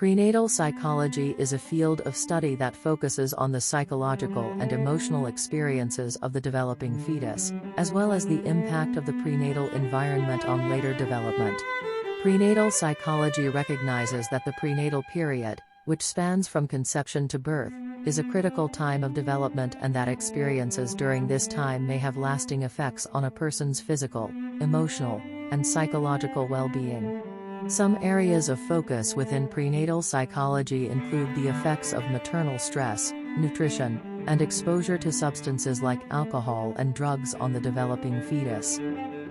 Prenatal psychology is a field of study that focuses on the psychological and emotional experiences of the developing fetus, as well as the impact of the prenatal environment on later development. Prenatal psychology recognizes that the prenatal period, which spans from conception to birth, is a critical time of development and that experiences during this time may have lasting effects on a person's physical, emotional, and psychological well-being. Some areas of focus within prenatal psychology include the effects of maternal stress, nutrition, and exposure to substances like alcohol and drugs on the developing fetus.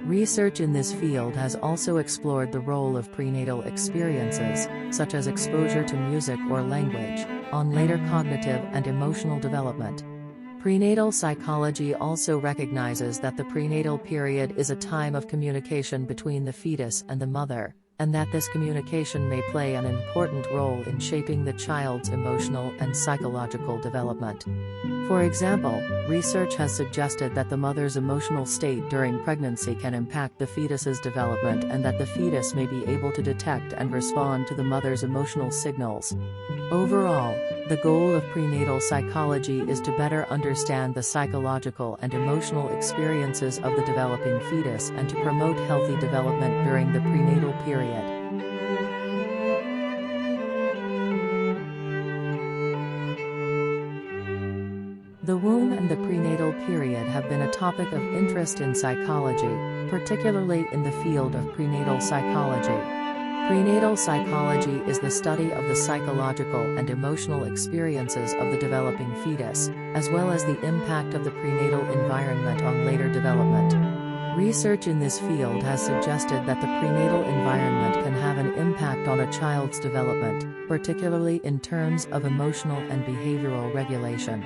Research in this field has also explored the role of prenatal experiences, such as exposure to music or language, on later cognitive and emotional development. Prenatal psychology also recognizes that the prenatal period is a time of communication between the fetus and the mother, and that this communication may play an important role in shaping the child's emotional and psychological development. For example, research has suggested that the mother's emotional state during pregnancy can impact the fetus's development and that the fetus may be able to detect and respond to the mother's emotional signals. Overall, the goal of prenatal psychology is to better understand the psychological and emotional experiences of the developing fetus and to promote healthy development during the prenatal period. The womb and the prenatal period have been a topic of interest in psychology, particularly in the field of prenatal psychology. Prenatal psychology is the study of the psychological and emotional experiences of the developing fetus, as well as the impact of the prenatal environment on later development. Research in this field has suggested that the prenatal environment can have an impact on a child's development, particularly in terms of emotional and behavioral regulation.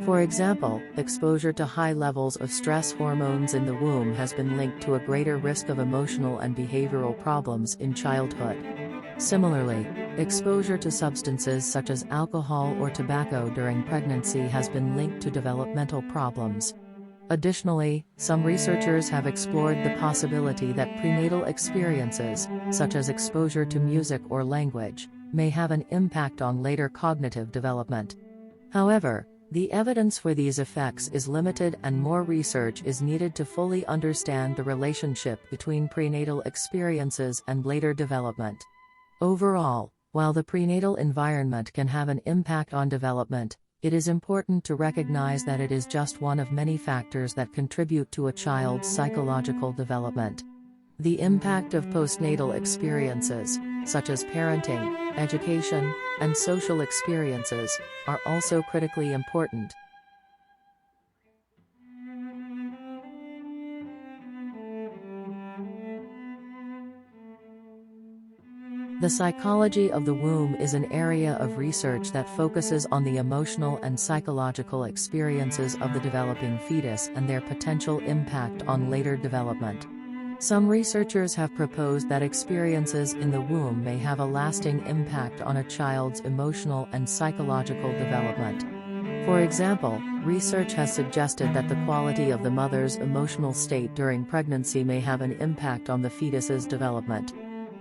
For example, exposure to high levels of stress hormones in the womb has been linked to a greater risk of emotional and behavioral problems in childhood. Similarly, exposure to substances such as alcohol or tobacco during pregnancy has been linked to developmental problems. Additionally, some researchers have explored the possibility that prenatal experiences, such as exposure to music or language, may have an impact on later cognitive development. However, the evidence for these effects is limited and more research is needed to fully understand the relationship between prenatal experiences and later development. Overall, while the prenatal environment can have an impact on development, it is important to recognize that it is just one of many factors that contribute to a child's psychological development. The impact of postnatal experiences, such as parenting, education, and social experiences, are also critically important. The psychology of the womb is an area of research that focuses on the emotional and psychological experiences of the developing fetus and their potential impact on later development. Some researchers have proposed that experiences in the womb may have a lasting impact on a child's emotional and psychological development. For example, research has suggested that the quality of the mother's emotional state during pregnancy may have an impact on the fetus's development.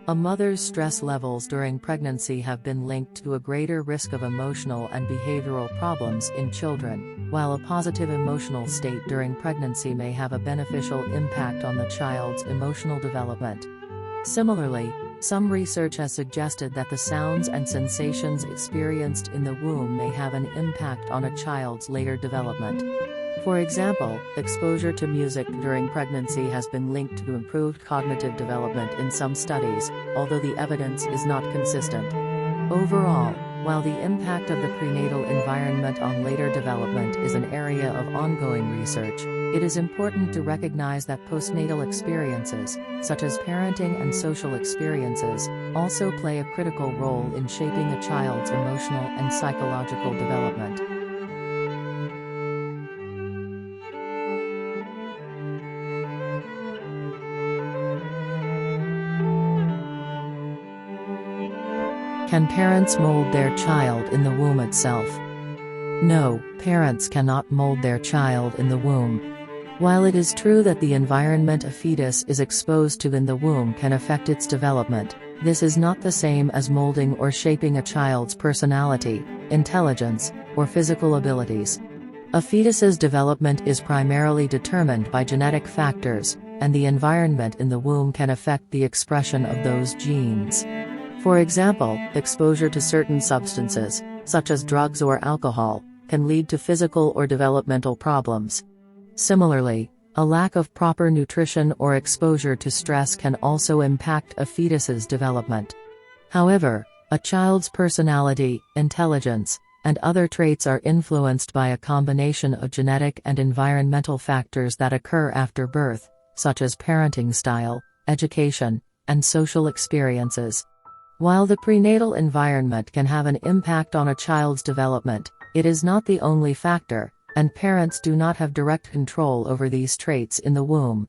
A mother's stress levels during pregnancy have been linked to a greater risk of emotional and behavioral problems in children, while a positive emotional state during pregnancy may have a beneficial impact on the child's emotional development. Similarly, some research has suggested that the sounds and sensations experienced in the womb may have an impact on a child's later development. For example, exposure to music during pregnancy has been linked to improved cognitive development in some studies, although the evidence is not consistent. Overall, while the impact of the prenatal environment on later development is an area of ongoing research, it is important to recognize that postnatal experiences, such as parenting and social experiences, also play a critical role in shaping a child's emotional and psychological development. Can parents mold their child in the womb itself? No, parents cannot mold their child in the womb. While it is true that the environment a fetus is exposed to in the womb can affect its development, This is not the same as molding or shaping a child's personality, intelligence, or physical abilities. A fetus's development is primarily determined by genetic factors, and the environment in the womb can affect the expression of those genes. For example, exposure to certain substances, such as drugs or alcohol, can lead to physical or developmental problems. Similarly, a lack of proper nutrition or exposure to stress can also impact a fetus's development. However, a child's personality, intelligence, and other traits are influenced by a combination of genetic and environmental factors that occur after birth, such as parenting style, education, and social experiences. While the prenatal environment can have an impact on a child's development, it is not the only factor, and parents do not have direct control over these traits in the womb.